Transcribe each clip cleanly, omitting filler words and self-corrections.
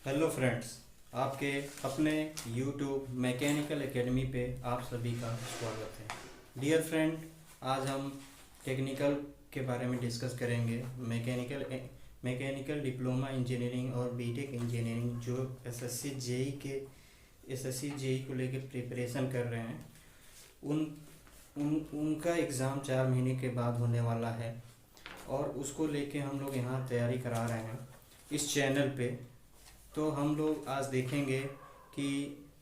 Hello friends, आपके अपने YouTube mechanical academy पे आप सभी का स्वागत है। डियर फ्रेंड, आज हम टेक्निकल के बारे में डिस्कस करेंगे। मैकेनिकल डिप्लोमा इंजीनियरिंग और बीटेक इंजीनियरिंग जो एसएससी जेई को लेकर प्रिपरेशन कर रहे हैं, उन उनका एग्ज़ाम 4 महीने के बाद होने वाला है और उसको लेके हम लोग यहाँ तैयारी करा रहे हैं इस चैनल पे। तो हम लोग आज देखेंगे कि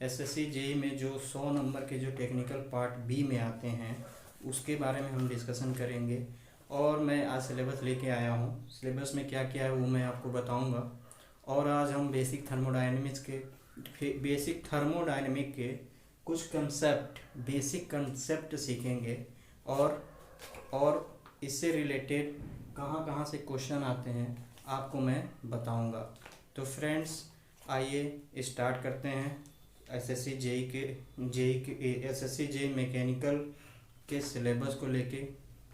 एसएससी जेई में जो 100 नंबर के जो टेक्निकल पार्ट बी में आते हैं उसके बारे में हम डिस्कशन करेंगे। और मैं आज सिलेबस लेके आया हूँ। सिलेबस में क्या क्या है वो मैं आपको बताऊँगा। और आज हम बेसिक थर्मोडायनेमिक के कुछ बेसिक कंसेप्ट सीखेंगे और इससे रिलेटेड कहाँ कहाँ से क्वेश्चन आते हैं आपको मैं बताऊंगा। तो फ्रेंड्स, आइए स्टार्ट करते हैं। एसएससी जेई मैकेनिकल के सिलेबस को लेके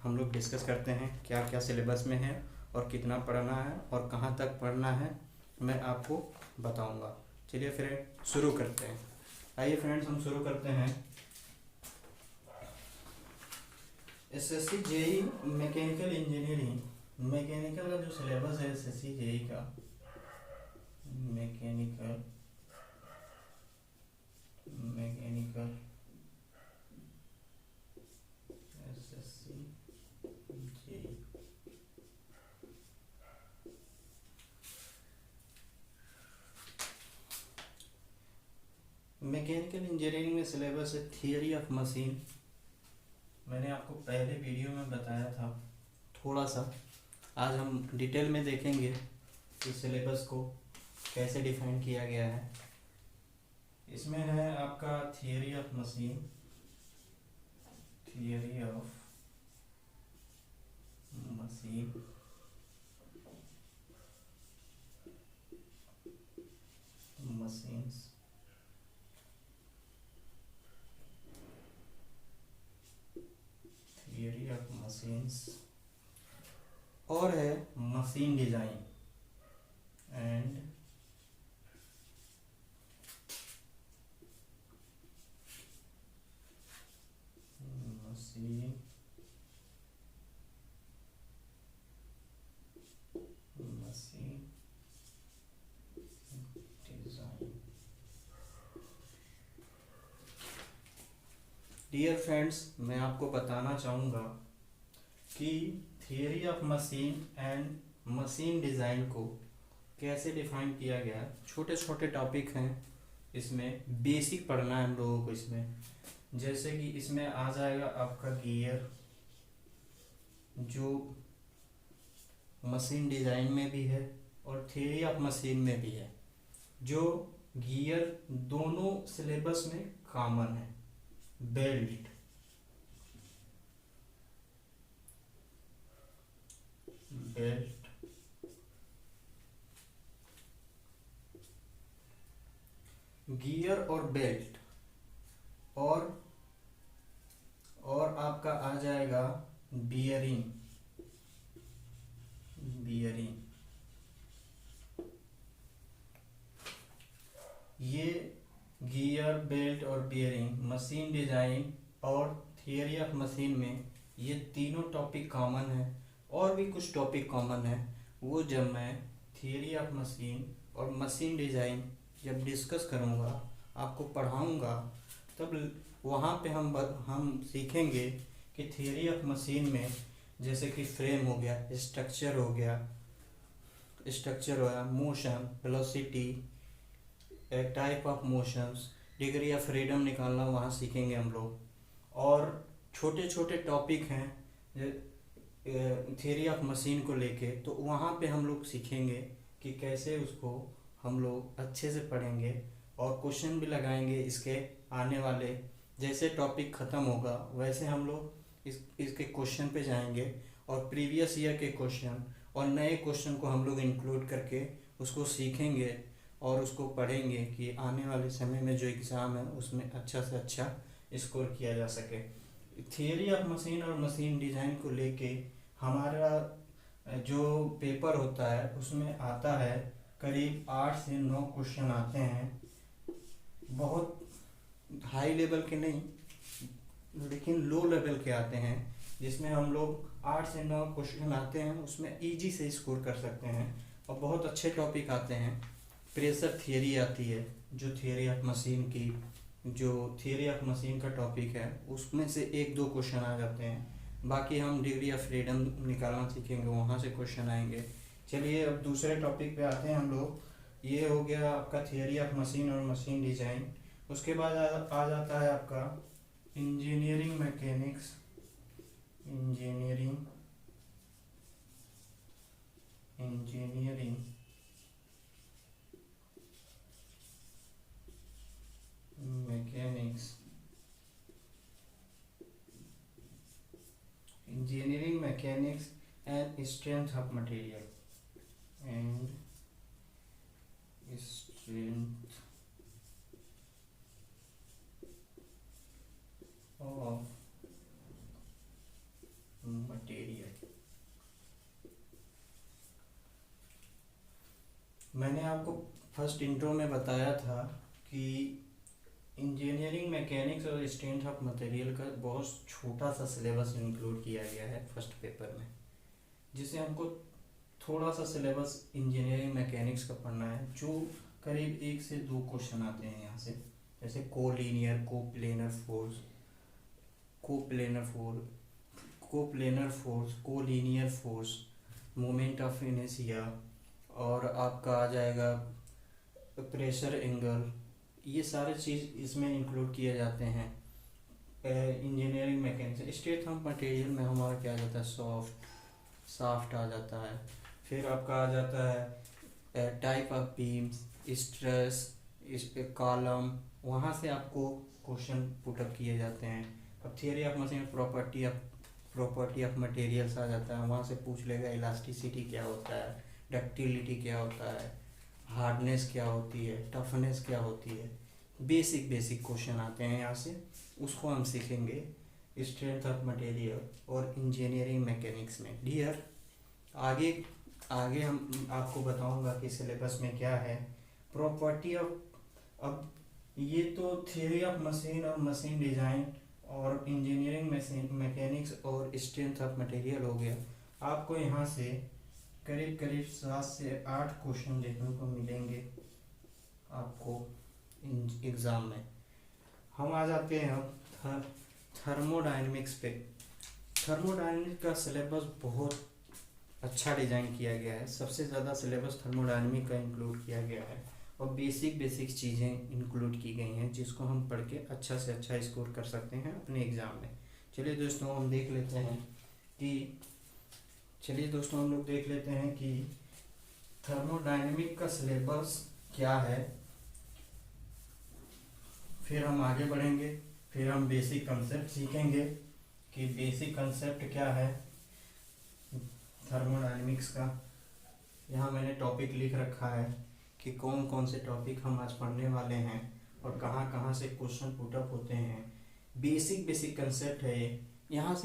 हम लोग डिस्कस करते हैं, क्या क्या सिलेबस में है और कितना पढ़ना है और कहाँ तक पढ़ना है मैं आपको बताऊंगा। चलिए फ्रेंड शुरू करते हैं। आइए फ्रेंड्स, हम शुरू करते हैं। SSC JE mechanical engineering, mechanical का जो सिलेबस है एसएससी जेई का, mechanical SSC JE mechanical engineering में सिलेबस है थियरी ऑफ मशीन। मैंने आपको पहले वीडियो में बताया था थोड़ा सा। आज हम डिटेल में देखेंगे इस सिलेबस को कैसे डिफाइन किया गया है। इसमें है आपका theory of machine, machines, theory of machines, और है machine design and machine design. Dear friends, मैं आपको बताना चाहूँगा कि theory of machine and machine design को कैसे डिफाइन किया गया। छोटे छोटे टॉपिक हैं, इसमें बेसिक पढ़ना है हम लोगों को। इसमें जैसे कि इसमें आ जाएगा आपका गियर, जो मशीन डिज़ाइन में भी है और थियरी ऑफ मशीन में भी है। जो गियर दोनों सिलेबस में कॉमन है। बेल्ट, गियर और बेल्ट, और आपका आ जाएगा बियरिंग। ये गियर, बेल्ट और बियरिंग मशीन डिजाइन और थियरी ऑफ मशीन में ये तीनों टॉपिक कॉमन है। और भी कुछ टॉपिक कॉमन है, वो जब मैं थियरी ऑफ मशीन और मशीन डिजाइन जब डिस्कस करूँगा, आपको पढ़ाऊँगा, तब वहाँ पे हम सीखेंगे कि थियरी ऑफ मशीन में जैसे कि फ्रेम हो गया, स्ट्रक्चर हो गया, motion, velocity, type of motions, degree of freedom निकालना वहाँ सीखेंगे हम लोग। और छोटे छोटे टॉपिक हैं थियरी ऑफ मशीन को लेके, तो वहाँ पे हम लोग सीखेंगे कि कैसे उसको हम लोग अच्छे से पढ़ेंगे और क्वेश्चन भी लगाएंगे इसके आने वाले। जैसे टॉपिक ख़त्म होगा वैसे हम लोग इसके क्वेश्चन पे जाएंगे और प्रीवियस ईयर के क्वेश्चन और नए क्वेश्चन को हम लोग इंक्लूड करके उसको सीखेंगे और उसको पढ़ेंगे कि आने वाले समय में जो एग्ज़ाम है उसमें अच्छा से अच्छा स्कोर किया जा सके। थियरी ऑफ मशीन और मशीन डिज़ाइन को लेके हमारा जो पेपर होता है उसमें आता है करीब 8 से 9 क्वेश्चन आते हैं, बहुत हाई लेवल के नहीं लेकिन लो लेवल के आते हैं, जिसमें हम लोग 8 से 9 क्वेश्चन आते हैं, उसमें इजी से स्कोर कर सकते हैं। और बहुत अच्छे टॉपिक आते हैं। प्रेशर थियरी आती है, जो थियरी ऑफ मशीन की, जो थियरी ऑफ मशीन का टॉपिक है, उसमें से 1-2 क्वेश्चन आ जाते हैं। बाकी हम डिग्री ऑफ फ्रीडम निकालना सीखेंगे, वहाँ से क्वेश्चन आएंगे। चलिए अब दूसरे टॉपिक पे आते हैं हम लोग। ये हो गया आपका थियरी ऑफ मशीन और मशीन डिजाइन। उसके बाद आ जाता है आपका engineering mechanics. Engineering mechanics, engineering mechanics and strength of material and strength of material. मैंने आपको फर्स्ट इंट्रो में बताया था कि इंजीनियरिंग मैकेनिक्स और स्ट्रेंथ ऑफ मटेरियल का बहुत छोटा सा सिलेबस इंक्लूड किया गया है फर्स्ट पेपर में, जिसे हमको थोड़ा सा सिलेबस इंजीनियरिंग मैकेनिक्स का पढ़ना है, जो करीब 1 से 2 क्वेश्चन आते हैं यहाँ से, जैसे collinear, collinear force, moment of inertia, और आपका आ जाएगा प्रेशर एंगल। ये सारे चीज़ इसमें इंक्लूड किए जाते हैं engineering mechanics. Strength of material में हमारा क्या आ जाता है, साफ्ट आ जाता है। फिर आपका आ जाता है type of beams, stress, column, वहाँ से आपको क्वेश्चन पुटअप किए जाते हैं। अब theory of machine, property of materials आ जाता है, वहाँ से पूछ लेगा इलास्टिसिटी क्या होता है, डक्टिलिटी क्या होता है, हार्डनेस क्या होती है, टफनेस क्या होती है। बेसिक क्वेश्चन आते हैं यहाँ से, उसको हम सीखेंगे स्ट्रेंथ ऑफ मटेरियल और इंजीनियरिंग मैकेनिक्स में। डियर, आगे हम आपको बताऊंगा कि सिलेबस में क्या है। प्रॉपर्टी ऑफ, अब ये तो थियरी ऑफ मशीन और मशीन डिजाइन और इंजीनियरिंग मैकेनिक्स और स्ट्रेंथ ऑफ मटेरियल हो गया। आपको यहाँ से करीब 7 से 8 क्वेश्चन देखने को मिलेंगे आपको एग्ज़ाम में। हम आ जाते हैं अब थर्मोडायनेमिक्स पे। थर्मोडायनेमिक्स का सिलेबस बहुत अच्छा डिज़ाइन किया गया है। सबसे ज़्यादा सिलेबस थर्मोडायनेमिक का इंक्लूड किया गया है और बेसिक चीज़ें इंक्लूड की गई हैं, जिसको हम पढ़ के अच्छा से अच्छा स्कोर कर सकते हैं अपने एग्ज़ाम में। चलिए दोस्तों हम देख लेते हैं कि थर्मोडायनेमिक का सिलेबस क्या है। फिर हम आगे बढ़ेंगे, फिर हम बेसिक कंसेप्ट सीखेंगे कि बेसिक कंसेप्ट क्या है थर्मोडायनेमिक्स का। यहाँ मैंने टॉपिक लिख रखा है कि कौन कौन से टॉपिक हम आज पढ़ने वाले हैं और कहाँ कहाँ से क्वेश्चन पुटअप होते हैं। बेसिक कंसेप्ट है ये। यहाँ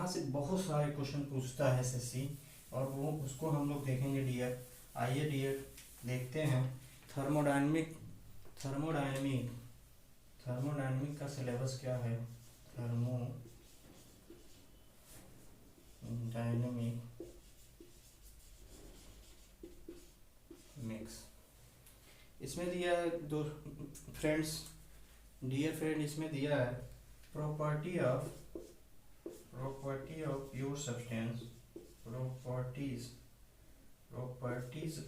से बहुत सारे क्वेश्चन पूछता है एसएससी, और वो उसको हम लोग देखेंगे डियर। आइए डियर देखते हैं थर्मोडायनेमिक का सिलेबस क्या है। थर्मोडायनेमिक्स इसमें दिया है डियर फ्रेंड, इसमें दिया है property of pure substance, properties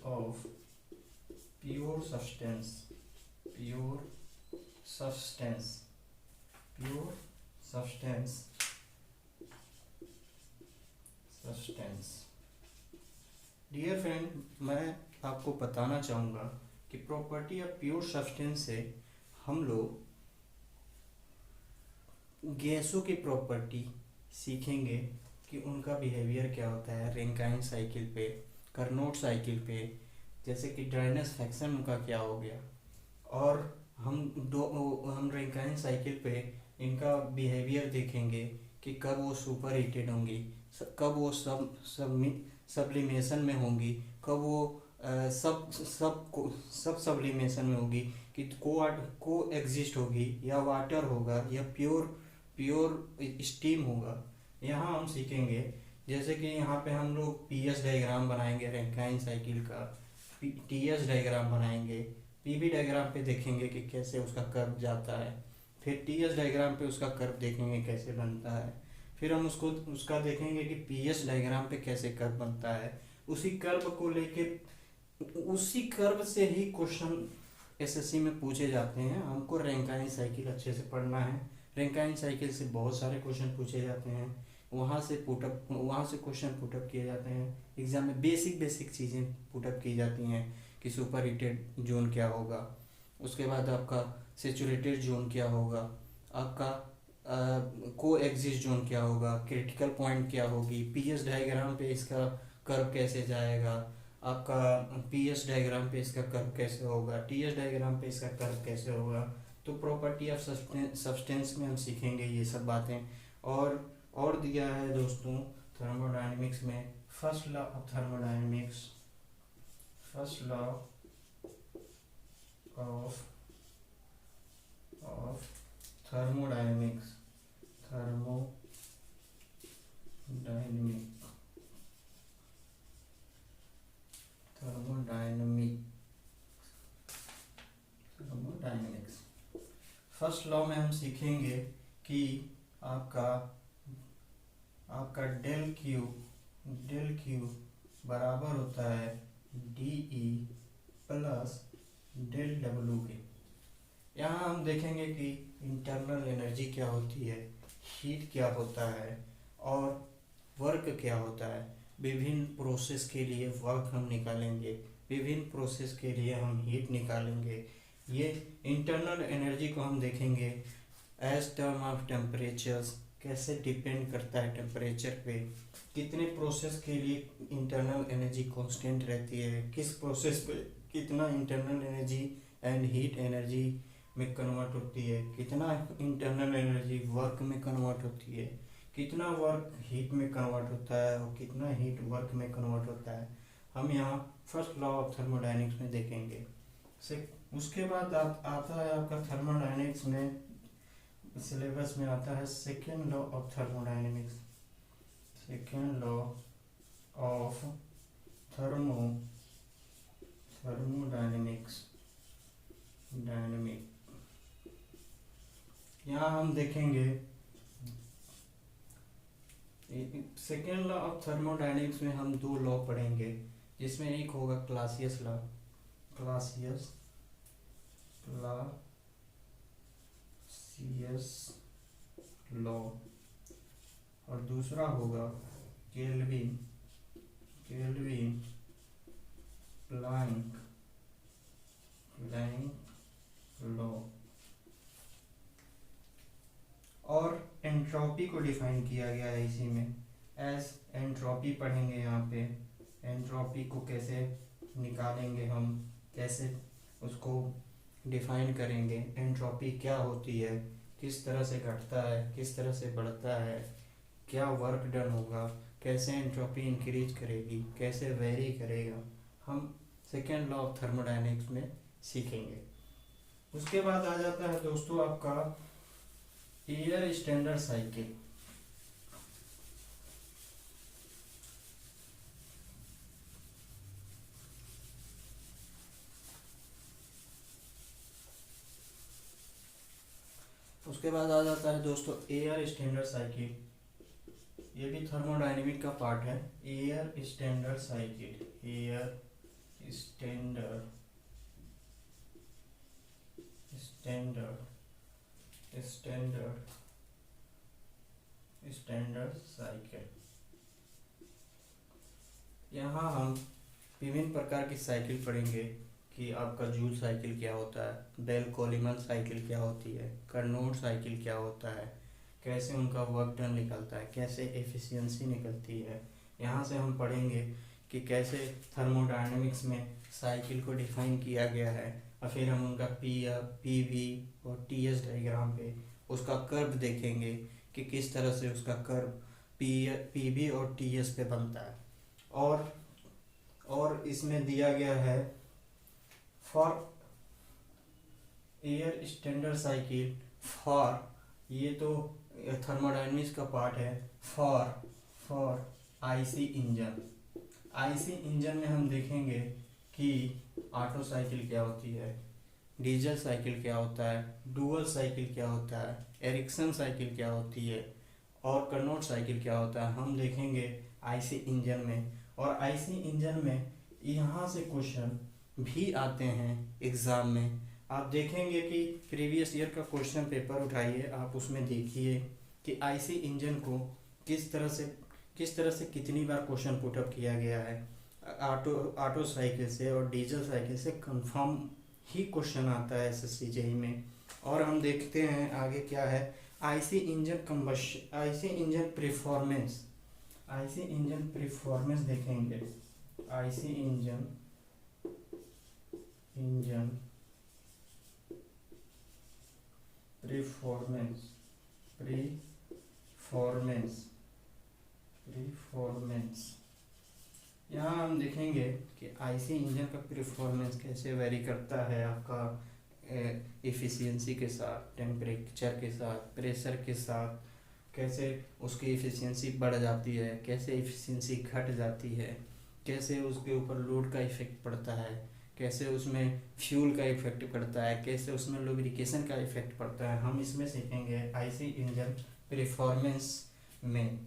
of pure substance. Dear friend, मैं आपको बताना चाहूँगा कि प्रॉपर्टी ऑफ प्योर सब्सटेंस से हम लोग गैसों की प्रॉपर्टी सीखेंगे कि उनका बिहेवियर क्या होता है रैंकाइन साइकिल पे, कार्नोट साइकिल पे, जैसे कि ड्राइनेस फ्रैक्शन उनका क्या हो गया। और हम रैंकाइन साइकिल पे इनका बिहेवियर देखेंगे कि कब वो सुपर हीटेड होंगी, कब वो सब्लिमेशन में होंगी, कब वो सब सब्लिमेशन में होगी, कि को एग्जिस्ट होगी, या वाटर होगा, या प्योर प्योर स्टीम होगा। यहाँ हम सीखेंगे, जैसे कि यहाँ पे हम लोग पीएस डायग्राम बनाएंगे रैंकाइन साइकिल का, टीएस डायग्राम बनाएंगे, पीवी डायग्राम पे देखेंगे कि कैसे उसका कर्व जाता है, फिर टीएस डायग्राम पे उसका कर्व देखेंगे कैसे बनता है, फिर हम उसका देखेंगे कि पीएस डायग्राम पे कैसे कर्व बनता है। उसी कर्व को लेके, उसी कर्व से ही क्वेश्चन एसएससी में पूछे जाते हैं। हमको रैंकाइन साइकिल अच्छे से पढ़ना है। रैंकाइन साइकिल से बहुत सारे क्वेश्चन पूछे जाते हैं, वहाँ से क्वेश्चन पुटअप किए जाते हैं। एग्जाम में बेसिक चीज़ें पुटअप की जाती हैं कि सुपर हीटेड जोन क्या होगा, उसके बाद आपका सेचुरेटेड जोन क्या होगा, आपका को एग्जिस्ट जोन क्या होगा, क्रिटिकल पॉइंट क्या होगी, पीएस डायग्राम पे इसका कर्व कैसे जाएगा, आपका पीएस डायग्राम पे इसका कर्व कैसे होगा, टीएस डायग्राम पे इसका कर्व कैसे होगा। तो प्रॉपर्टी ऑफ सब्सटेंस में हम सीखेंगे ये सब बातें। और दिया है दोस्तों थर्मोडायनेमिक्स में first law of thermodynamics, first law of thermodynamics, thermodynamics. First law में हम सीखेंगे कि आपका डेल क्यू बराबर होता है DE प्लस डेल डब्ल्यू के। यहाँ हम देखेंगे कि इंटरनल एनर्जी क्या होती है, हीट क्या होता है, और वर्क क्या होता है। विभिन्न प्रोसेस के लिए वर्क हम निकालेंगे, विभिन्न प्रोसेस के लिए हम हीट निकालेंगे। ये इंटरनल एनर्जी को हम देखेंगे एज टर्म ऑफ टेम्परेचर्स, कैसे डिपेंड करता है टेम्परेचर पे, कितने प्रोसेस के लिए इंटरनल एनर्जी कांस्टेंट रहती है, किस प्रोसेस पे कितना internal energy and heat energy में कन्वर्ट होती है, कितना इंटरनल एनर्जी वर्क में कन्वर्ट होती है, कितना वर्क हीट में कन्वर्ट होता है, और कितना हीट वर्क में कन्वर्ट होता है। हम यहाँ फर्स्ट लॉ ऑफ थर्मोडायनेमिक्स में देखेंगे। उसके बाद आता है आपका थर्मोडायनेमिक्स में, सिलेबस में आता है second law of thermodynamics, second law of thermodynamics. यहाँ हम देखेंगे सेकेंड लॉ ऑफ थर्मोडायनेमिक्स में हम दो लॉ पढ़ेंगे, जिसमें एक होगा क्लासियस लॉ, और दूसरा होगा केल्विन प्लैंक लॉ। और एंट्रोपी को डिफाइन किया गया है इसी में, एज एंट्रोपी पढ़ेंगे। यहाँ पे एंट्रोपी को कैसे निकालेंगे हम, कैसे उसको डिफाइन करेंगे, एंट्रोपी क्या होती है, किस तरह से घटता है, किस तरह से बढ़ता है, क्या वर्क डन होगा, कैसे एंट्रोपी इंक्रीज करेगी, कैसे वेरी करेगा, हम सेकेंड लॉ ऑफ थर्मोडायनेमिक्स में सीखेंगे। उसके बाद आ जाता है दोस्तों आपका एयर स्टैंडर्ड साइकिल। उसके बाद आ जाता है दोस्तों एयर स्टैंडर्ड साइकिल, ये भी थर्मोडायनेमिक का पार्ट है। Air standard cycle, air standard cycle. यहाँ हम विभिन्न प्रकार की साइकिल पढ़ेंगे कि आपका जूल साइकिल क्या होता है, बेल कोलिमन साइकिल क्या होती है, कार्नोट साइकिल क्या होता है, कैसे उनका वर्क डन निकलता है, कैसे एफिशिएंसी निकलती है। यहाँ से हम पढ़ेंगे कि कैसे थर्मोडायनेमिक्स में साइकिल को डिफाइन किया गया है, और फिर हम उनका पीवी और टीएस डायग्राम पे उसका कर्व देखेंगे कि किस तरह से उसका कर्व पीवी और टीएस पे बनता है। और और इसमें दिया गया है for air standard cycle, for, ये तो थर्मोडायनेमिक्स का पार्ट है, for IC engine. IC engine में हम देखेंगे कि ऑटो साइकिल क्या होती है, डीजल साइकिल क्या होता है, डुअल साइकिल क्या होता है, एरिक्सन साइकिल क्या होती है और कार्नोट साइकिल क्या होता है, हम देखेंगे आईसी इंजन में। और आईसी इंजन में यहाँ से क्वेश्चन भी आते हैं एग्ज़ाम में। आप देखेंगे कि प्रीवियस ईयर का क्वेश्चन पेपर उठाइए, आप उसमें देखिए कि आईसी इंजन को किस तरह से कितनी बार क्वेश्चन पुटअप किया गया है। ऑटो साइकिल से और डीजल साइकिल से कंफर्म ही क्वेश्चन आता है एसएससी जेईई में। और हम देखते हैं आगे क्या है, आईसी इंजन परफॉर्मेंस देखेंगे। आईसी इंजन परफॉर्मेंस यहाँ हम देखेंगे कि आईसी इंजन का परफॉर्मेंस कैसे वेरी करता है आपका एफिशिएंसी के साथ, टेम्परेचर के साथ, प्रेशर के साथ, कैसे उसकी एफिशिएंसी बढ़ जाती है, कैसे एफिशिएंसी घट जाती है, कैसे उसके ऊपर लोड का इफेक्ट पड़ता है, कैसे उसमें फ्यूल का इफेक्ट पड़ता है, कैसे उसमें लुब्रिकेशन का इफेक्ट पड़ता है। हम इसमें सीखेंगे आईसी इंजन परफॉर्मेंस में।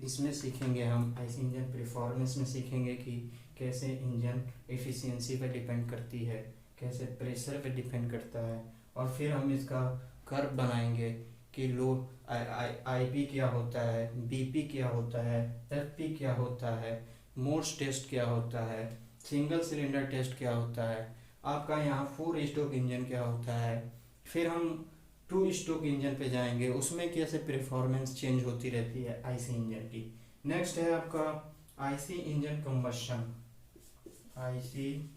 इसमें सीखेंगे हम आईसी इंजन परफॉर्मेंस में सीखेंगे कि कैसे इंजन एफिशिएंसी पर डिपेंड करती है, कैसे प्रेशर पे डिपेंड करता है। और फिर हम इसका कर्व बनाएंगे कि लोड आईपी क्या होता है, बीपी क्या होता है, एफपी क्या होता है, मोड्स टेस्ट क्या होता है, सिंगल सिलेंडर टेस्ट क्या होता है, आपका यहाँ 4 स्ट्रोक इंजन क्या होता है। फिर हम 2 स्ट्रोक इंजन पे जाएंगे, उसमें कैसे परफॉर्मेंस चेंज होती रहती है आईसी इंजन की। नेक्स्ट है आपका IC engine combustion. IC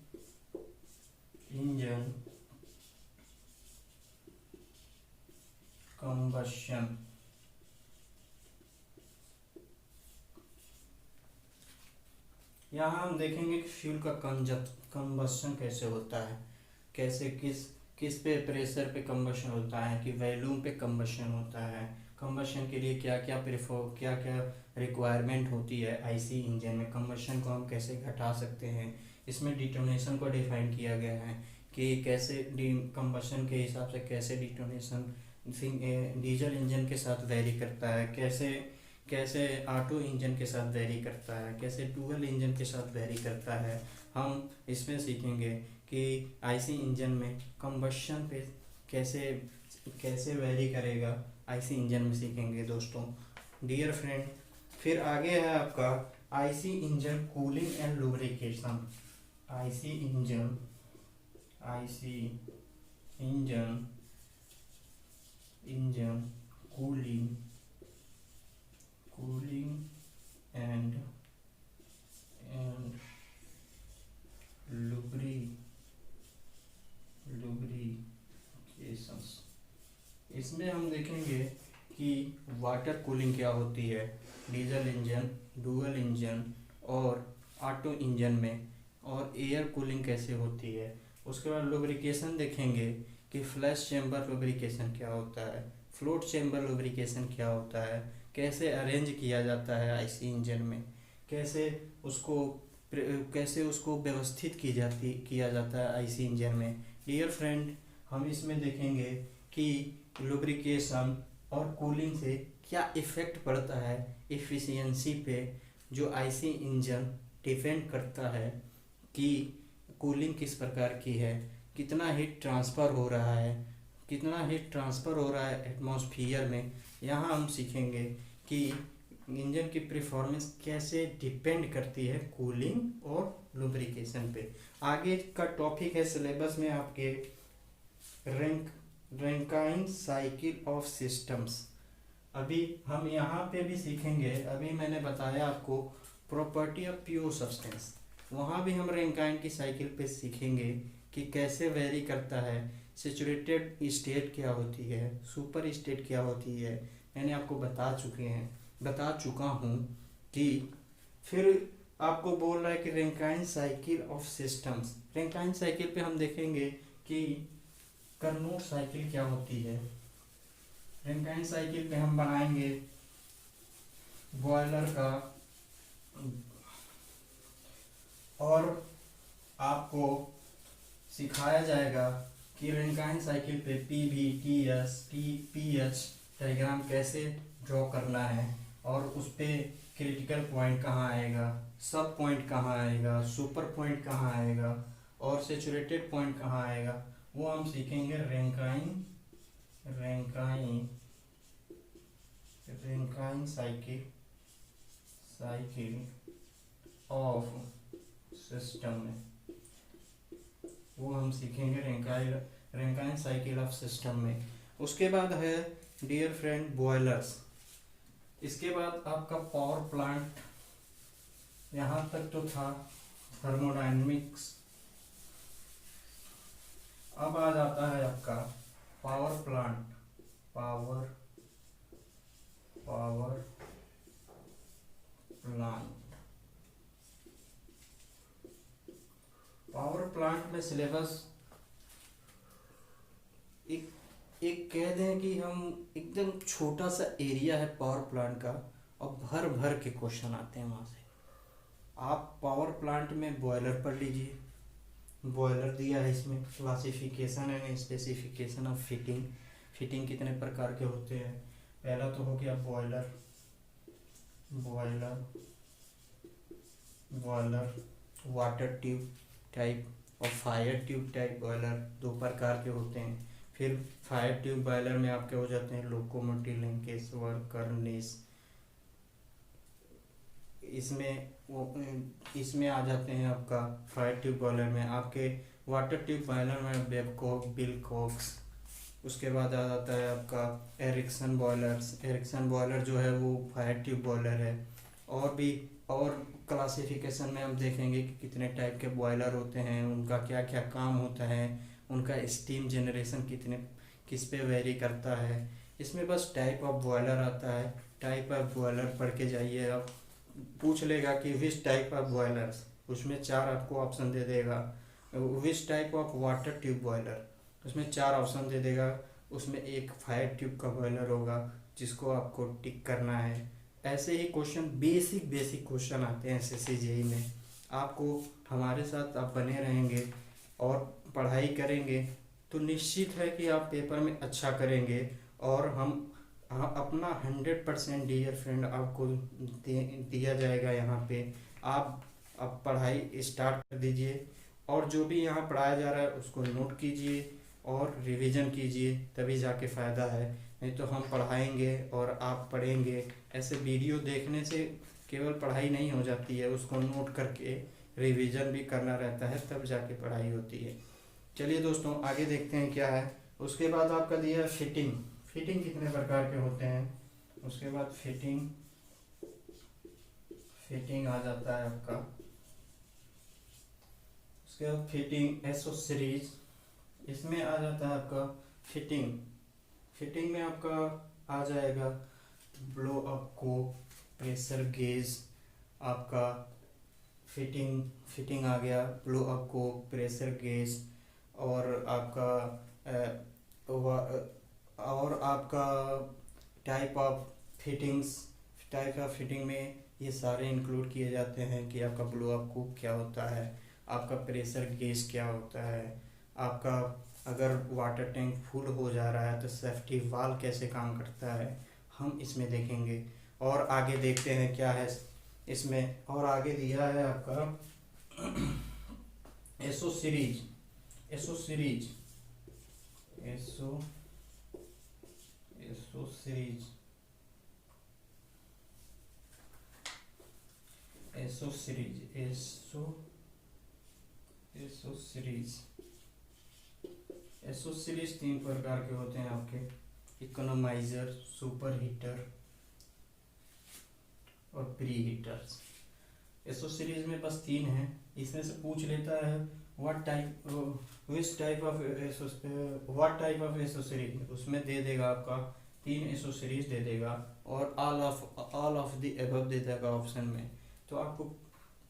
engine combustion यहाँ हम देखेंगे कि फ्यूल का कंबशन कैसे होता है, कैसे किस पे प्रेशर पे कंबशन होता है, कि वैल्यूम पे कंबशन होता है। कंबशन के लिए क्या क्या रिक्वायरमेंट होती है आईसी इंजन में, कंबशन को हम कैसे घटा सकते हैं। इसमें डिटोनेशन को डिफाइन किया गया है कि कैसे कंबशन के हिसाब से कैसे डिटोनेशन डीजल इंजन के साथ वेरी करता है, कैसे ऑटो इंजन के साथ वेरी करता है, कैसे डुअल इंजन के साथ वेरी करता है। हम इसमें सीखेंगे कि आईसी इंजन में कंबशन पे कैसे वेरी करेगा, आईसी इंजन में सीखेंगे दोस्तों। डियर फ्रेंड, फिर आगे है आपका IC engine cooling and lubrication. IC engine cooling and lubrications. इसमें हम देखेंगे कि वाटर कूलिंग क्या होती है डीजल इंजन, डुअल इंजन और ऑटो इंजन में, और एयर कूलिंग कैसे होती है। उसके बाद लुब्रिकेशन देखेंगे कि फ्लैश चैम्बर लुब्रिकेशन क्या होता है, फ्लोट चैम्बर लुब्रिकेशन क्या होता है, कैसे अरेंज किया जाता है आईसी इंजन में, कैसे उसको व्यवस्थित किया जाता है आईसी इंजन में। डियर फ्रेंड, हम इसमें देखेंगे कि लुब्रिकेशन और कूलिंग से क्या इफ़ेक्ट पड़ता है एफिशिएंसी पे, जो आईसी इंजन डिपेंड करता है कि कूलिंग किस प्रकार की है, कितना हीट ट्रांसफ़र हो रहा है एटमॉस्फेयर में। यहाँ हम सीखेंगे कि इंजन की परफॉर्मेंस कैसे डिपेंड करती है कूलिंग और लुब्रिकेशन पे। आगे का टॉपिक है सिलेबस में आपके रैंकाइन साइकिल ऑफ सिस्टम्स। अभी हम यहाँ पे भी सीखेंगे, अभी मैंने बताया आपको प्रॉपर्टी ऑफ प्योर सब्सटेंस, वहाँ भी हम रैंकाइन की साइकिल पे सीखेंगे कि कैसे वेरी करता है, सैचुरेटेड स्टेट क्या होती है, सुपर स्टेट क्या होती है, मैंने आपको बता चुका हूँ कि फिर आपको बोल रहा है कि Rankine cycle of systems. Rankine cycle पे हम देखेंगे कि कार्नोट साइकिल क्या होती है। रैंकाइन साइकिल पे हम बनाएंगे बॉयलर का, और आपको सिखाया जाएगा कि रैंकाइन साइकिल पे P V T S T P H diagram कैसे ड्रॉ करना है, और उस पे क्रिटिकल पॉइंट कहाँ आएगा, सब पॉइंट कहाँ आएगा, सुपर पॉइंट कहाँ आएगा, और सेचुरेटेड पॉइंट कहाँ आएगा, वो हम सीखेंगे Rankine Rankine Rankine cycle of system में। वो हम सीखेंगे रैंकाइन साइकिल ऑफ सिस्टम में। उसके बाद है डियर फ्रेंड बॉयलर्स। इसके बाद आपका पावर प्लांट, यहाँ तक तो था थर्मोडायनेमिक्स। अब आ जाता है आपका पावर प्लांट। पावर प्लांट में सिलेबस एक एक कह दें कि हम एकदम छोटा सा एरिया है पावर प्लांट का, और भर भर के क्वेश्चन आते हैं वहाँ से। आप पावर प्लांट में बॉयलर पढ़ लीजिए। बॉयलर दिया है इसमें, classification and specification of fitting. Fitting कितने प्रकार के होते हैं। पहला तो हो गया बॉयलर वाटर ट्यूब टाइप और फायर ट्यूब टाइप बॉयलर, दो प्रकार के होते हैं। फिर फायर ट्यूब बॉयलर में आपके हो जाते हैं लोकोमोटिव लिंकेज वर्कर नेस, इसमें आ जाते हैं आपका फायर ट्यूब बॉयलर में। आपके वाटर ट्यूब बॉयलर में बेबकॉक बिलकॉक्स। उसके बाद आ जाता है आपका एरिक्सन बॉयलर जो है वो फायर ट्यूब बॉयलर है। और क्लासिफिकेशन में हम देखेंगे कि कितने टाइप के बॉयलर होते हैं, उनका क्या क्या काम होता है, उनका स्टीम जनरेशन किस पे वेरी करता है। इसमें बस टाइप ऑफ बॉयलर आता है, टाइप ऑफ बॉयलर पढ़ के जाइए। आप पूछ लेगा कि विच टाइप ऑफ बॉयलर्स, उसमें 4 आपको ऑप्शन दे देगा। Which type of water tube boiler, उसमें 4 ऑप्शन दे देगा। उसमें एक फायर ट्यूब का बॉयलर होगा जिसको आपको टिक करना है। ऐसे ही क्वेश्चन बेसिक क्वेश्चन आते हैं एसएससी जेईई में। आपको हमारे साथ आप बने रहेंगे और पढ़ाई करेंगे तो निश्चित है कि आप पेपर में अच्छा करेंगे, और हम अपना 100% डियर फ्रेंड आपको दिया जाएगा यहाँ पे। आप पढ़ाई स्टार्ट कर दीजिए, और जो भी यहाँ पढ़ाया जा रहा है उसको नोट कीजिए और रिवीजन कीजिए, तभी जाके फ़ायदा है। नहीं तो हम पढ़ाएंगे और आप पढ़ेंगे, ऐसे वीडियो देखने से केवल पढ़ाई नहीं हो जाती है, उसको नोट करके रिवीजन भी करना रहता है, तब जाके पढ़ाई होती है। चलिए दोस्तों आगे देखते हैं क्या है। उसके बाद आपका दिया फिटिंग कितने प्रकार के होते हैं। उसके बाद फिटिंग आ जाता है आपका। उसके बाद फिटिंग एसओ सीरीज, इसमें आ जाता है आपका फिटिंग में आपका आ जाएगा ब्लो अप को प्रेशर गेज। आपका फिटिंग आ गया ब्लो अप को प्रेशर गेज, और आपका टाइप ऑफ फिटिंग में ये सारे इंक्लूड किए जाते हैं कि आपका ब्लो अप को क्या होता है, आपका प्रेशर गेज क्या होता है, आपका अगर वाटर टैंक फुल हो जा रहा है तो सेफ्टी वाल्व कैसे काम करता है, हम इसमें देखेंगे। और आगे देखते हैं क्या है इसमें। और आगे दिया है आपका एसओ सीरीज तीन प्रकार के होते हैं आपके, इकोनोमाइजर, सुपर हीटर और प्री हीटर्स। एसओ सीरीज में बस 3 हैं। इसमें से पूछ लेता है what type of SO series, उसमें दे देगा आपका 3 एसओ सीरीज दे देगा, और ऑल ऑफ द अबव दे देगा ऑप्शन में। तो आपको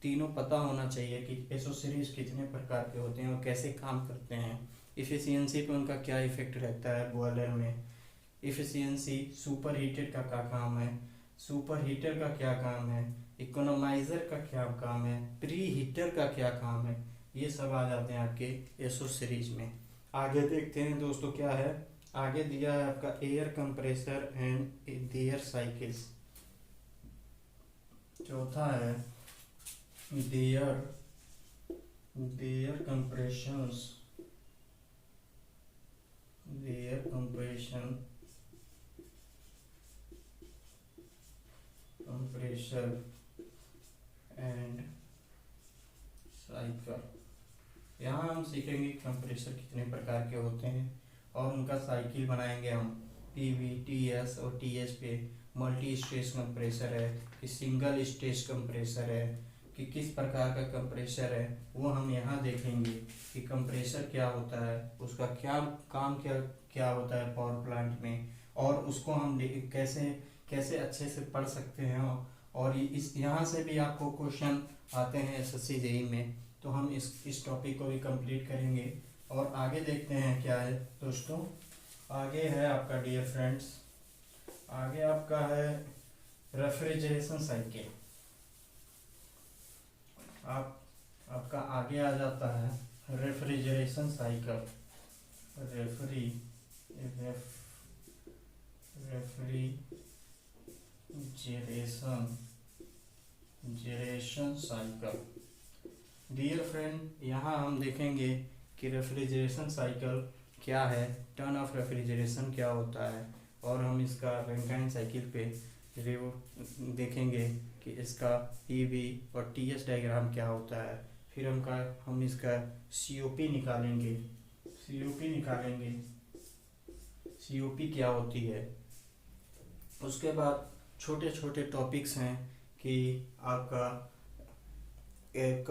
तीनों पता होना चाहिए कि एसओ सीरीज कितने प्रकार के होते हैं और कैसे काम करते हैं, इफ़िशियंसी पे उनका क्या इफेक्ट रहता है बॉयलर में, इफ़िशियंसी, सुपर हीटेड का क्या काम है, सुपर हीटर का क्या काम है, इकोनोमाइज़र का क्या काम है, प्री हीटर का क्या काम है, ये सब आ जाते हैं आपके एसओ सीरीज में। आगे देखते हैं दोस्तों क्या है। आगे दिया है आपका air compressor and their cycles. चौथा है their their compressions their compression compressor and cycle. यहाँ हम सीखेंगे कंप्रेसर कितने प्रकार के होते हैं और उनका साइकिल बनाएंगे हम। पीवी, टीएस और टीएस पे मल्टी स्टेज कंप्रेसर है कि सिंगल स्टेज कंप्रेसर है कि किस प्रकार का कंप्रेसर है, वो हम यहाँ देखेंगे कि कंप्रेसर क्या होता है, उसका क्या काम क्या क्या होता है पावर प्लांट में, और उसको हम कैसे कैसे अच्छे से पढ़ सकते हैं। और इस यहाँ से भी आपको क्वेश्चन आते हैं एसएससी जेईई में, तो हम इस टॉपिक को भी कंप्लीट करेंगे। और आगे देखते हैं क्या है दोस्तों। आगे है आपका डियर फ्रेंड्स, आगे आपका है रेफ्रिजरेशन साइकिल। आपका आगे आ जाता है refrigeration cycle. Refrigeration cycle. Dear friend, यहाँ हम देखेंगे कि रेफ्रिजरेशन साइकिल क्या है, टर्न ऑफ रेफ्रिजरेशन क्या होता है, और हम इसका रैंकाइन साइकिल पे देखेंगे कि इसका ईवी और टीएस डायग्राम क्या होता है। फिर हम इसका सीओपी निकालेंगे। सीओपी क्या होती है। उसके बाद छोटे छोटे टॉपिक्स हैं कि आपका एक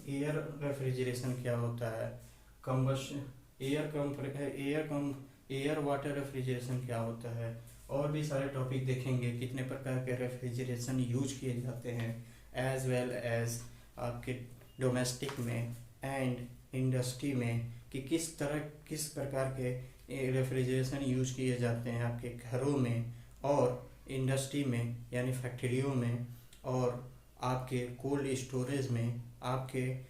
एयर रेफ्रिजरेशन क्या होता है, कंबशन एयर वाटर रेफ्रिजरेशन क्या होता है, और भी सारे टॉपिक देखेंगे कितने प्रकार के रेफ्रिजरेशन यूज किए जाते हैं, एज वेल एज आपके डोमेस्टिक में एंड इंडस्ट्री में कि किस प्रकार के रेफ्रिजरेशन यूज किए जाते हैं आपके घरों में और इंडस्ट्री में यानी फैक्ट्रियों में, और आपके कोल्ड स्टोरेज में, आपके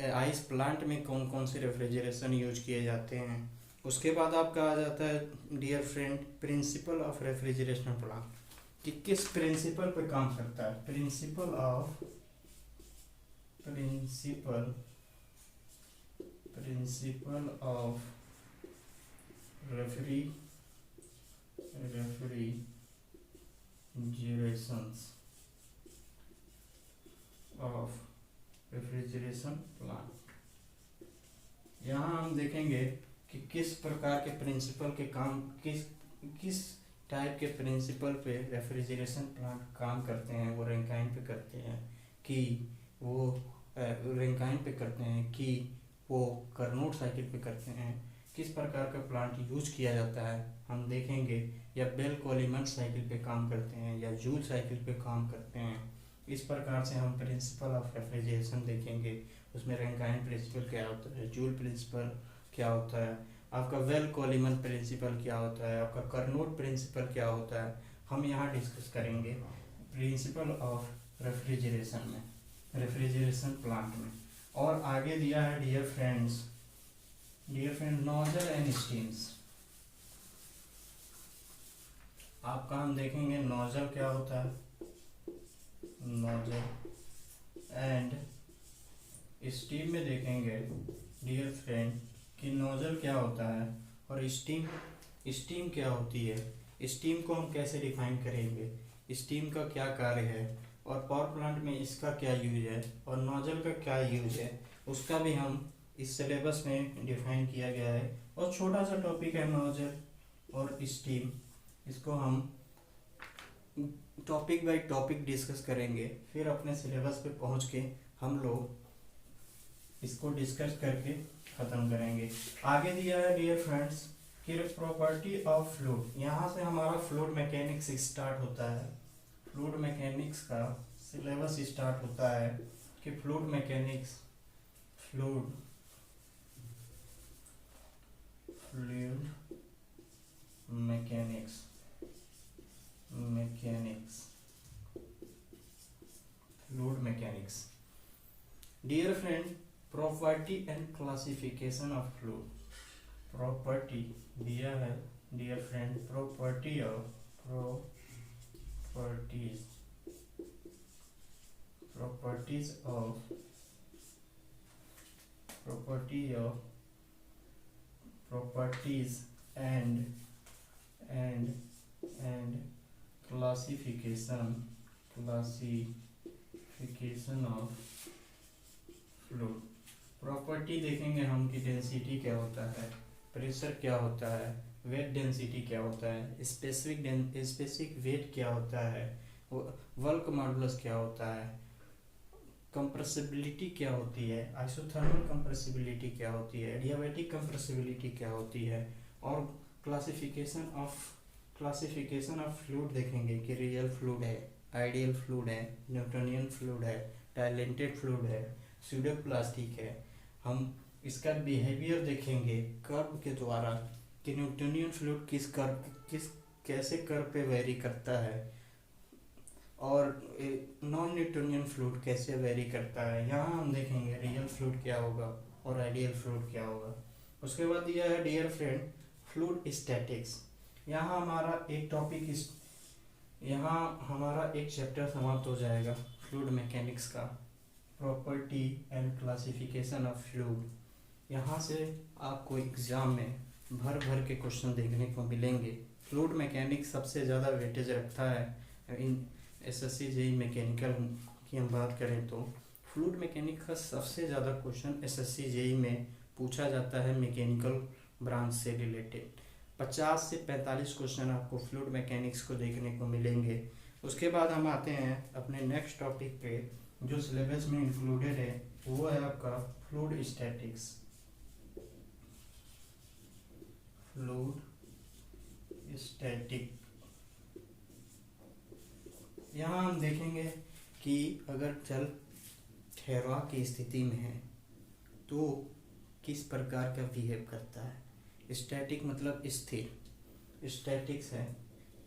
आइस प्लांट में कौन कौन से रेफ्रिजरेशन यूज किए जाते हैं। उसके बाद आपका आ जाता है dear friend principle of refrigeration plant कि किस प्रिंसिपल पे काम करता है। Principle of refrigeration plant. यहाँ हम देखेंगे कि किस प्रकार के प्रिंसिपल के काम किस टाइप के प्रिंसिपल पे रेफ्रिजरेशन प्लांट काम करते हैं, वो रैंकाइन पे करते हैं कि वो रैंकाइन पे करते हैं कि वो कार्नोट साइकिल पे करते हैं, किस प्रकार का प्लांट यूज किया जाता है हम देखेंगे, या बेल कोलिमन साइकिल पे काम करते हैं या जूल साइकिल पे काम करते हैं। इस प्रकार से हम प्रिंसिपल ऑफ रेफ्रिजरेशन देखेंगे। उसमें रैंकाइन प्रिंसिपल क्या होता है, जूल प्रिंसिपल क्या होता है, आपका वेल कोलिमन प्रिंसिपल क्या होता है, आपका कार्नोट प्रिंसिपल क्या होता है, हम यहाँ डिस्कस करेंगे प्रिंसिपल ऑफ रेफ्रिजरेशन में, रेफ्रिजरेशन प्लांट में। और आगे दिया है dear friend nozzle and steams. आपका हम देखेंगे नोजल क्या होता है, नोजल एंड स्टीम में देखेंगे डियर फ्रेंड कि नोजल क्या होता है और स्टीम क्या होती है। स्टीम को हम कैसे डिफाइन करेंगे, स्टीम का क्या कार्य है और पावर प्लांट में इसका क्या यूज है और नोजल का क्या यूज है, उसका भी हम इस सिलेबस में डिफाइन किया गया है। और छोटा सा टॉपिक है नोजल और स्टीम, इसको हम टॉपिक बाय टॉपिक डिस्कस करेंगे, फिर अपने सिलेबस पे पहुंच के हम लोग इसको डिस्कस करके ख़त्म करेंगे। आगे दिया है डियर फ्रेंड्स कि प्रॉपर्टी ऑफ फ्लूइड। यहाँ से हमारा फ्लूइड मैकेनिक्स स्टार्ट होता है, फ्लूइड मैकेनिक्स का सिलेबस स्टार्ट होता है कि कि fluid mechanics, fluid mechanics fluid mechanics. Dear friend, property and classification of fluid. Property दिया है dear friend, properties and classification of fluid. Property देखेंगे हम कि डेंसिटी क्या होता है, प्रेशर क्या होता है, वेट डेंसिटी क्या होता है, स्पेसिफिक वेट क्या होता है, वर्क मॉडुलस क्या होता है, कंप्रेसिबिलिटी क्या होती है, आइसोथर्मल कंप्रेसिबिलिटी क्या होती है, एडियाबैटिक कंप्रेसिबिलिटी क्या होती है, और क्लासिफिकेशन ऑफ फ्लूइड देखेंगे कि रियल फ्लूइड है, आइडियल फ्लूइड है, न्यूटोनियन फ्लूइड है, डायलेंटेड फ्लूइड है, स्यूडो प्लास्टिक है। हम इसका बिहेवियर देखेंगे कर्व के द्वारा कि न्यूटोनियन फ्लूइड कैसे कर्व पे वेरी करता है और नॉन न्यूटोनियन फ्लूइड कैसे वेरी करता है। यहाँ हम देखेंगे रियल फ्लूइड क्या होगा और आइडियल फ्लूइड क्या होगा। उसके बाद दिया है डियर फ्रेंड फ्लूइड स्टैटिक्स। यहाँ हमारा एक चैप्टर समाप्त हो जाएगा फ्लूइड मैकेनिक्स का, property and classification of fluid. यहाँ से आपको एग्जाम में भर भर के क्वेश्चन देखने को मिलेंगे। फ्लूइड मैकेनिक्स सबसे ज़्यादा वेटेज रखता है इन एसएससी जेईई मैकेनिकल की हम बात करें तो फ्लूइड मैकेनिक्स का सबसे ज़्यादा क्वेश्चन एसएससी जेईई में पूछा जाता है मैकेनिकल ब्रांच से रिलेटेड। 50 से 45 क्वेश्चन आपको फ्लूइड मैकेनिक्स को देखने को मिलेंगे। उसके बाद हम आते हैं अपने नेक्स्ट टॉपिक पे जो सिलेबस में इंक्लूडेड है, वो है आपका फ्लूइड स्टैटिक्स। फ्लूइड स्टैटिक, यहाँ हम देखेंगे कि अगर जल ठहराव की स्थिति में है तो किस प्रकार का बिहेव करता है। स्टैटिक मतलब स्थिर, स्टैटिक्स है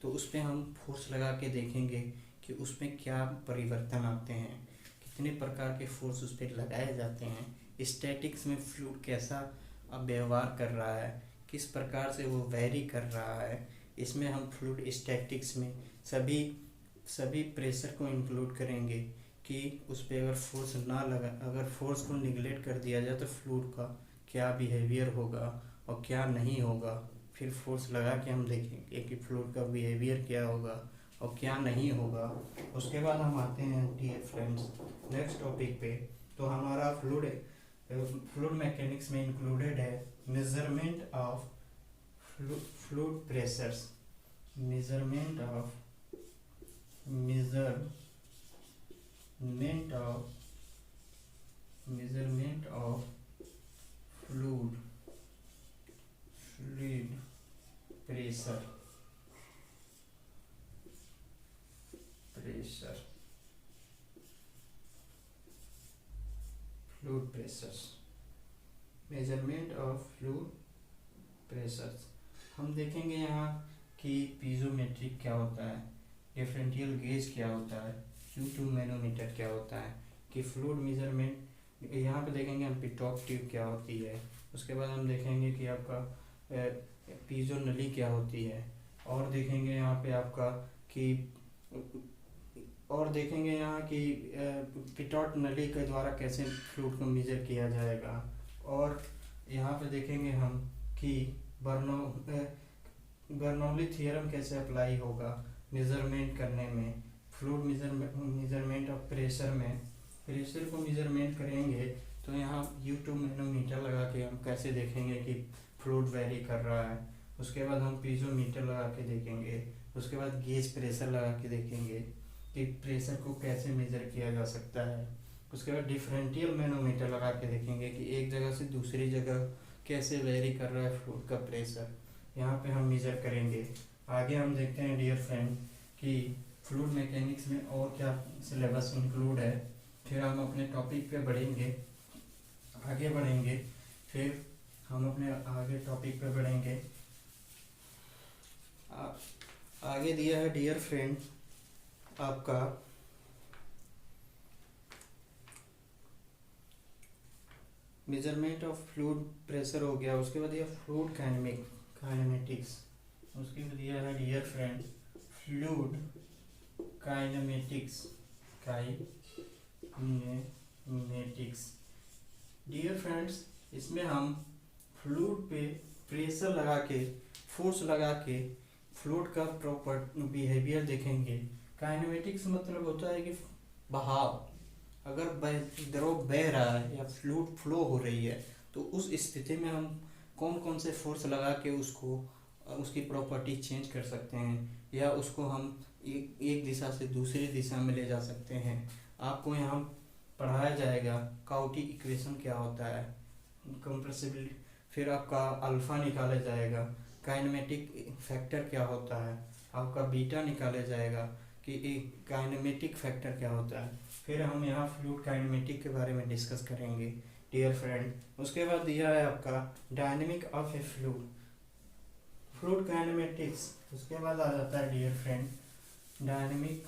तो उस पर हम फोर्स लगा के देखेंगे कि उसमें क्या परिवर्तन आते हैं, कितने प्रकार के फोर्स उस पर लगाए जाते हैं। स्टैटिक्स में फ्लूइड कैसा व्यवहार कर रहा है, किस प्रकार से वो वेरी कर रहा है। इसमें हम फ्लूइड स्टैटिक्स में सभी प्रेशर को इंक्लूड करेंगे कि उस पर अगर फोर्स ना लगा, अगर फोर्स को निगलेक्ट कर दिया जाए तो फ्लूइड का क्या बिहेवियर होगा और क्या नहीं होगा। फिर फोर्स लगा के हम देखेंगे कि फ्लूइड का बिहेवियर क्या होगा और क्या नहीं होगा। उसके बाद हम आते हैं डियर फ्रेंड्स नेक्स्ट टॉपिक पे। तो हमारा फ्लूइड मैकेनिक्स में इंक्लूडेड है measurement of fluid pressures, measurement of fluid pressure fluid pressures, measurement of fluid pressures. हम देखेंगे यहाँ कि पीजोमेट्रिक क्या होता है, डिफरेंशियल गेज क्या होता है, Q2 मैनोमीटर क्या होता है, कि फ्लूइड मेजरमेंट यहाँ पे देखेंगे हम पिटॉक ट्यूब क्या होती है। उसके बाद हम देखेंगे कि आपका पीजो नली क्या होती है, और देखेंगे यहाँ पे आपका कि पिटॉट नली के द्वारा कैसे फ्लूइड को मेजर किया जाएगा। और यहाँ पे देखेंगे हम कि बर्नौली थ्योरम कैसे अप्लाई होगा मेजरमेंट करने में। फ्लूइड मेजरमेंट ऑफ प्रेशर में प्रेशर को मेजरमेंट करेंगे तो यहाँ U2 मैनोमीटर लगा के हम कैसे देखेंगे कि फ्लूइड वेरी कर रहा है। उसके बाद हम पीजोमीटर लगा के देखेंगे। उसके बाद गेज प्रेशर लगा के देखेंगे कि प्रेशर को कैसे मेजर किया जा सकता है। उसके बाद डिफरेंशियल मैनोमीटर लगा के देखेंगे कि एक जगह से दूसरी जगह कैसे वेरी कर रहा है फ्लूइड का प्रेशर, यहाँ पे हम मेजर करेंगे। आगे हम देखते हैं डियर फ्रेंड कि फ्लूइड मैकेनिक्स में और क्या सिलेबस इंक्लूड है। फिर हम अपने टॉपिक पे बढ़ेंगे, आगे बढ़ेंगे, फिर हम अपने आगे टॉपिक पे बढ़ेंगे। आगे दिया है डियर फ्रेंड आपका मेजरमेंट ऑफ फ्लूइड प्रेशर हो गया, उसके बाद ये फ्लूइड काइनेमेटिक्स, उसके बाद दिया है dear friend fluid kinematics. Dear friends, इसमें हम फ्लूइड पे प्रेशर लगा के, फोर्स लगा के फ्लूइड का प्रॉपर बिहेवियर देखेंगे। काइनेमेटिक्स मतलब होता है कि बहाव, अगर द्रव बह रहा है या फ्लूइड फ्लो हो रही है तो उस स्थिति में हम कौन कौन से फोर्स लगा के उसको उसकी प्रॉपर्टी चेंज कर सकते हैं, या उसको हम एक दिशा से दूसरी दिशा में ले जा सकते हैं। आपको यहाँ पढ़ाया जाएगा काउटी इक्वेशन क्या होता है, कंप्रेसिबिलिटी, फिर आपका अल्फा निकाला जाएगा, काइनेमेटिक फैक्टर क्या होता है, आपका बीटा निकाला जाएगा कि एक काइनेमेटिक फैक्टर क्या होता है। फिर हम यहाँ फ्लूइड काइनेमेटिक के बारे में डिस्कस करेंगे डियर फ्रेंड। उसके बाद दिया है आपका dynamic of a fluid, fluid kinematics. उसके बाद आ जाता है dear friend dynamic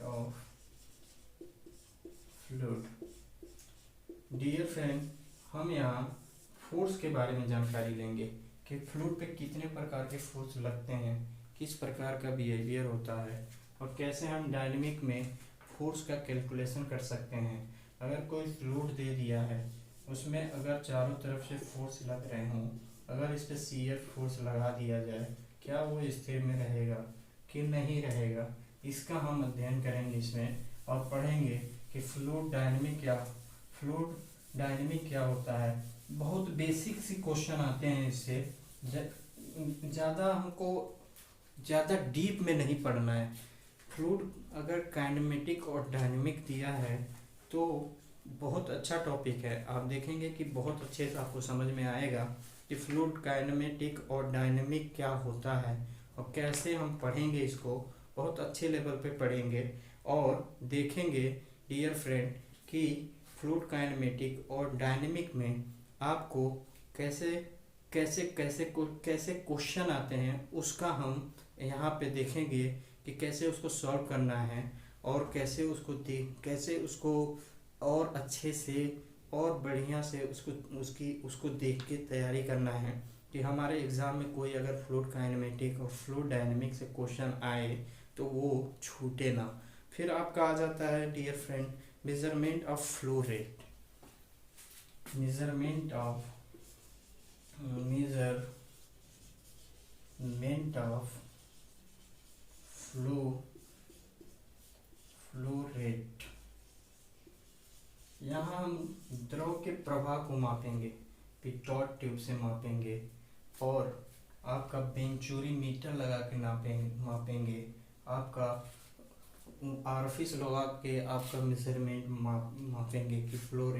of fluid. Dear friend, हम यहाँ फोर्स के बारे में जानकारी लेंगे कि फ्लूइड पे कितने प्रकार के फोर्स लगते हैं, किस प्रकार का बिहेवियर होता है, और कैसे हम डायनेमिक में फोर्स का कैलकुलेशन कर सकते हैं। अगर कोई फ्लूइड दे दिया है, उसमें अगर चारों तरफ से फोर्स लग रहे हों, अगर इस पर शियर फोर्स लगा दिया जाए, क्या वो स्थिर में रहेगा कि नहीं रहेगा, इसका हम अध्ययन करेंगे इसमें, और पढ़ेंगे कि फ्लूइड डायनेमिक क्या होता है। बहुत बेसिक सी क्वेश्चन आते हैं इससे, ज़्यादा डीप में नहीं पढ़ना है। फ्लूइड अगर काइनेमेटिक और डायनेमिक दिया है तो बहुत अच्छा टॉपिक है, आप देखेंगे कि बहुत अच्छे से आपको समझ में आएगा कि फ्लूइड काइनेमेटिक और डायनेमिक क्या होता है और कैसे हम पढ़ेंगे इसको, बहुत अच्छे लेवल पे पढ़ेंगे और देखेंगे डियर फ्रेंड कि फ्लूइड काइनेमेटिक और डायनेमिक में आपको कैसे क्वेश्चन आते हैं, उसका हम यहाँ पे देखेंगे कि कैसे उसको सॉल्व करना है और कैसे उसको और अच्छे से और बढ़िया से उसको देख के तैयारी करना है कि हमारे एग्ज़ाम में कोई अगर फ्लूइड काइनेमेटिक और फ्लूइड डायनेमिक से क्वेश्चन आए तो वो छूटे ना। फिर आपका आ जाता है dear friend measurement of flow rate, measurement of flow rate. यहाँ हम द्रव के प्रवाह को मापेंगे, पिटॉट ट्यूब से मापेंगे और आपका वेंचुरी मीटर लगा के मापेंगे, आपका आरफिस लगा के आपका मेजरमेंट मापेंगे कि फ्लो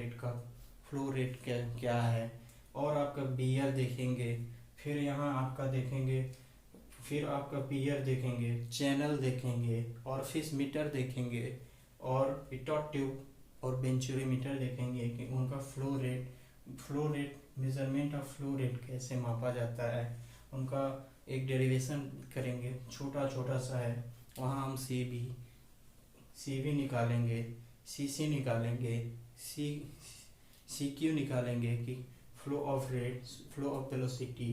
रेट क्या है, और आपका बियर देखेंगे, फिर यहाँ आपका देखेंगे, फिर आपका बियर देखेंगे, चैनल देखेंगे, ऑरफिस मीटर देखेंगे और पिटॉट ट्यूब और वेंचुरी मीटर देखेंगे कि उनका flow rate measurement of flow rate कैसे मापा जाता है। उनका एक डेरिवेशन करेंगे, छोटा सा है, वहाँ हम CV निकालेंगे, CC निकालेंगे, CQ निकालेंगे कि flow of rate, flow of velocity,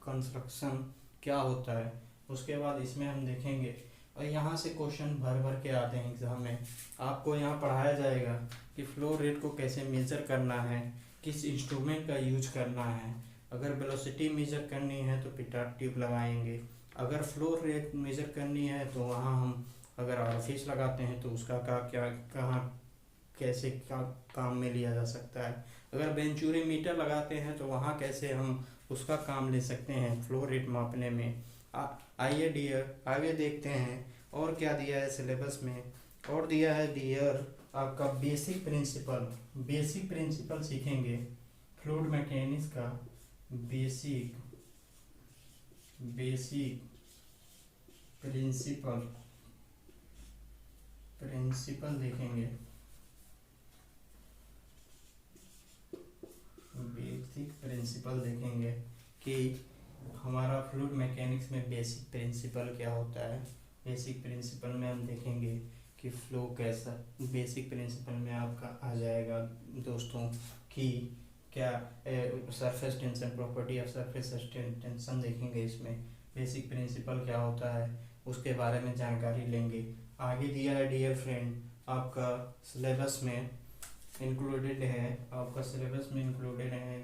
construction क्या होता है। उसके बाद इसमें हम देखेंगे और यहाँ से क्वेश्चन भर के आते हैं एग्ज़ाम में। आपको यहाँ पढ़ाया जाएगा कि फ्लो रेट को कैसे मेज़र करना है, किस इंस्ट्रूमेंट का यूज करना है। अगर वेलोसिटी मेज़र करनी है तो पिटॉट ट्यूब लगाएंगे, अगर फ्लो रेट मेज़र करनी है तो वहाँ हम अगर ऑरफिस लगाते हैं तो उसका कैसे काम में लिया जा सकता है। अगर वेंचुरी मीटर लगाते हैं तो वहाँ कैसे हम उसका काम ले सकते हैं फ्लो रेट मापने में। आइए डियर आगे देखते हैं और क्या दिया है सिलेबस में। और दिया है डियर आपका बेसिक प्रिंसिपल सीखेंगे फ्लूइड मैकेनिक्स का बेसिक बेसिक प्रिंसिपल देखेंगे। बेसिक प्रिंसिपल देखेंगे कि हमारा फ्लूइड मैकेनिक्स में बेसिक प्रिंसिपल क्या होता है। बेसिक प्रिंसिपल में हम देखेंगे कि फ्लो कैसा, बेसिक प्रिंसिपल में आपका आ जाएगा दोस्तों कि क्या surface tension, property of surface tension देखेंगे। इसमें बेसिक प्रिंसिपल क्या होता है उसके बारे में जानकारी लेंगे। आगे दिया है डियर फ्रेंड, आपका सिलेबस में इंक्लूडेड है,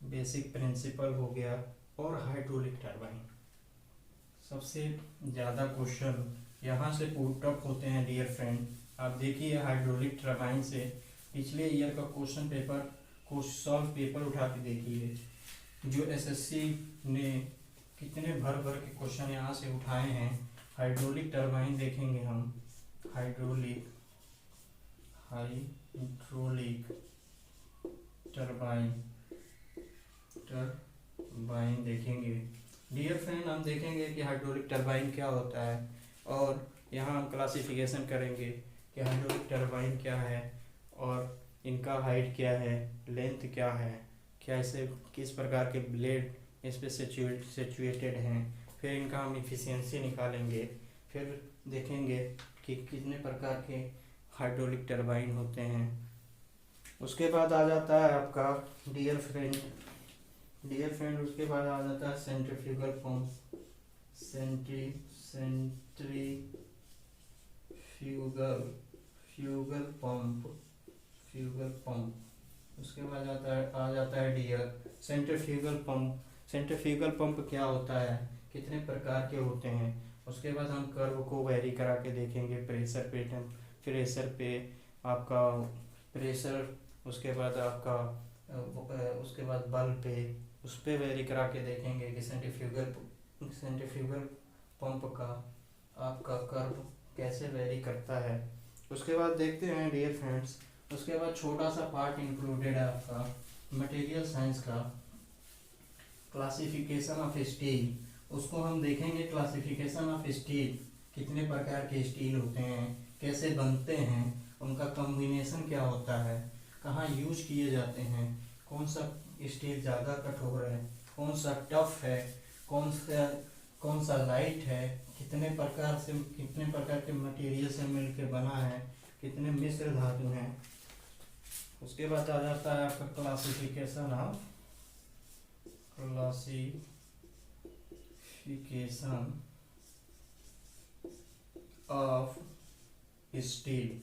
बेसिक प्रिंसिपल हो गया और हाइड्रोलिक टरबाइन। सबसे ज़्यादा क्वेश्चन यहाँ से पुट अप होते हैं डियर फ्रेंड। आप देखिए हाइड्रोलिक टरबाइन से पिछले ईयर का क्वेश्चन पेपर सॉल्व पेपर उठा के देखिए, जो एसएससी ने कितने भर के क्वेश्चन यहाँ से उठाए हैं। हाइड्रोलिक टरबाइन देखेंगे हम, हाइड्रोलिक टरबाइन देखेंगे डियर फ्रेंड। हम देखेंगे कि हाइड्रोलिक टरबाइन क्या होता है और यहाँ हम क्लासिफिकेशन करेंगे कि हाइड्रोलिक टरबाइन क्या है और इनका हाइट क्या है, लेंथ क्या है, क्या इसे किस प्रकार के ब्लेड इस पे सिचुएटेड हैं। फिर इनका हम इफिशियंसी निकालेंगे। फिर देखेंगे कि कितने प्रकार के हाइड्रोलिक टरबाइन होते हैं। उसके बाद आ जाता है आपका डियर फ्रेंड उसके बाद आ जाता है सेंट्रीफ्यूगल पंप। उसके बाद आ जाता है डियर सेंट्रीफ्यूगल पंप क्या होता है, कितने प्रकार के होते हैं। उसके बाद हम कर्व को वेरी करा के देखेंगे, प्रेशर पे आपका प्रेशर, उसके बाद आपका उसके बाद बल पे, उस पर वेरी करा के देखेंगे कि सेंट्रीफ्यूगल पंप का आपका कर्व कैसे वेरी करता है। उसके बाद देखते हैं डियर फ्रेंड्स, उसके बाद छोटा सा पार्ट इंक्लूडेड है आपका मटेरियल साइंस का, क्लासिफिकेशन ऑफ स्टील। उसको हम देखेंगे क्लासिफिकेशन ऑफ स्टील, कितने प्रकार के स्टील होते हैं, कैसे बनते हैं, उनका कॉम्बिनेशन क्या होता है, कहाँ यूज किए जाते हैं, कौन सा स्टील ज़्यादा कठोर है, कौन सा टफ है, कौन सा लाइट है, कितने प्रकार के मटेरियल से मिलकर बना है, कितने मिश्र धातु हैं। उसके बाद आ जाता है आपका क्लासिफिकेशन ऑफ स्टील।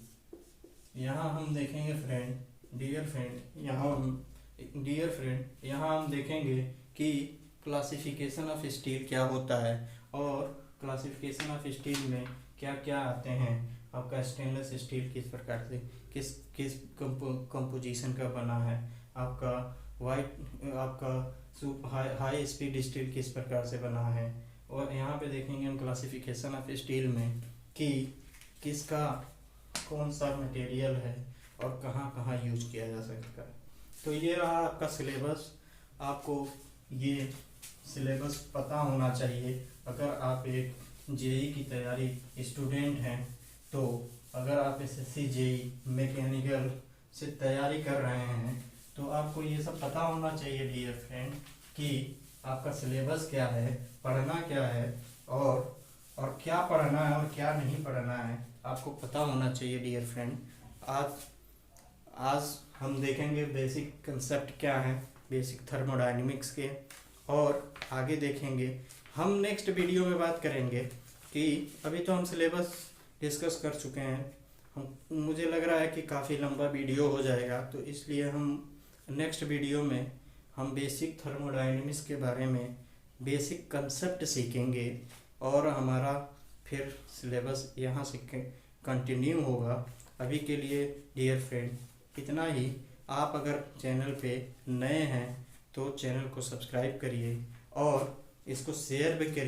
यहाँ हम देखेंगे डियर फ्रेंड यहाँ हम देखेंगे कि क्लासिफिकेशन ऑफ स्टील क्या होता है और क्लासिफिकेशन ऑफ स्टील में क्या क्या आते हैं। आपका स्टेनलेस स्टील किस प्रकार से किस कंपोजिशन का बना है, आपका हाई स्पीड स्टील किस प्रकार से बना है। और यहाँ पे देखेंगे हम क्लासिफिकेशन ऑफ स्टील में कि किसका कौन सा मटेरियल है और कहाँ कहाँ यूज किया जा सकता है। तो ये रहा आपका सिलेबस। आपको ये सिलेबस पता होना चाहिए। अगर आप एक जेई की तैयारी स्टूडेंट हैं, तो अगर आप एसएससी जेई मैकेनिकल से तैयारी कर रहे हैं तो आपको ये सब पता होना चाहिए डियर फ्रेंड कि आपका सिलेबस क्या है, पढ़ना क्या है और क्या पढ़ना है और क्या नहीं पढ़ना है, आपको पता होना चाहिए डियर फ्रेंड। आज हम देखेंगे बेसिक कंसेप्ट क्या है बेसिक थर्मोडायनेमिक्स के, और आगे देखेंगे हम नेक्स्ट वीडियो में बात करेंगे कि अभी तो हम सिलेबस डिस्कस कर चुके हैं। मुझे लग रहा है कि काफ़ी लंबा वीडियो हो जाएगा, तो इसलिए हम नेक्स्ट वीडियो में हम बेसिक थर्मोडायनेमिक्स के बारे में बेसिक कंसेप्ट सीखेंगे और हमारा फिर सिलेबस यहाँ से कंटिन्यू होगा। अभी के लिए डियर फ्रेंड इतना ही। आप अगर चैनल पे नए हैं तो चैनल को सब्सक्राइब करिए और इसको शेयर भी करिए।